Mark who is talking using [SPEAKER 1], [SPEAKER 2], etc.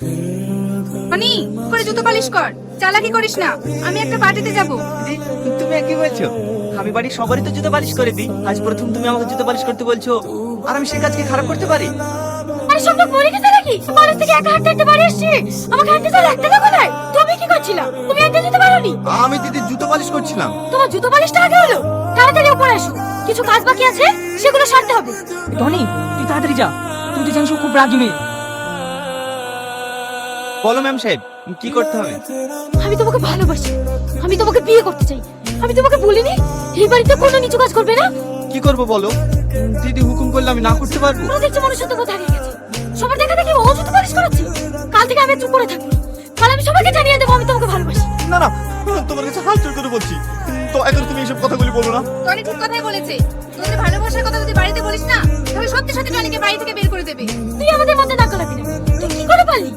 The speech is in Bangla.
[SPEAKER 1] টনি, করে জুতো পালিশ কর, চালাকি করিস না। আমি একটা পার্টিতে যাব।
[SPEAKER 2] তুমি কি বলছো? আমি বাড়ির সবারই তো জুতো পালিশ করে দিই, আজ প্রথম তুমি আমাকে জুতো পালিশ করতে বলছো? আর আমি সেই কাজকে খারাপ করতে পারি?
[SPEAKER 1] আরে সব মরে গেছে নাকি? বাড়ি থেকে একা হাঁটতে হাঁটতে বাড়ি আসছি, আমাকে হাঁটতে চল একটা দেখো নাই। তুমি কি করছিলা? তুমি হাঁটতে যেতে পারোনি?
[SPEAKER 3] আমি দিদির জুতো পালিশ করছিলাম।
[SPEAKER 1] তোমার জুতো পালিশটা আগে হলো। তাড়াতাড়ি উপরে আসো, কিছু কাজ বাকি আছে, সেগুলো সারতে হবে।
[SPEAKER 4] টনি, তুই তাড়াতাড়ি যা, তুই তো জানিস ও খুব রাগী মেয়ে।
[SPEAKER 2] বলো ম্যাম সাহেব, কি করতে হবে?
[SPEAKER 1] আমি তোমাকে ভালোবাসি, আমি তোমাকে বিয়ে করতে চাই। আমি তোমাকে বলিনি এই বাড়িতে কোনো নিচু কাজ করবে না?
[SPEAKER 3] কি করব বলো? দিদি হুকুম করলে আমি না করতে পারবো?
[SPEAKER 1] মনে দেখছি মনুষ্যত্ব বোধ হারিয়ে গেছে। সবার দেখা দেখি ও জুতো পালিশ করাচ্ছে। কাল থেকে আমি চুপ করে থাকবো, কাল আমি সবাইকে জানিয়ে দেবো আমি তোমাকে ভালোবাসি।
[SPEAKER 3] না না, তোমার কাছে হাত জোড় করে বলছি, দয়া করে তুমি এইসব কথাগুলি বলো না।
[SPEAKER 1] টনি ঠিক কথাই বলেছে। তোদের ভালোবাসার কথা যদি বাড়িতে বলিস না, তাহলে সত্যি সত্যি টনিকে বাড়ি থেকে বের করে দেবে। তুই আমাদের মধ্যে নাক গলাবি না। তুই কি করে পারলি?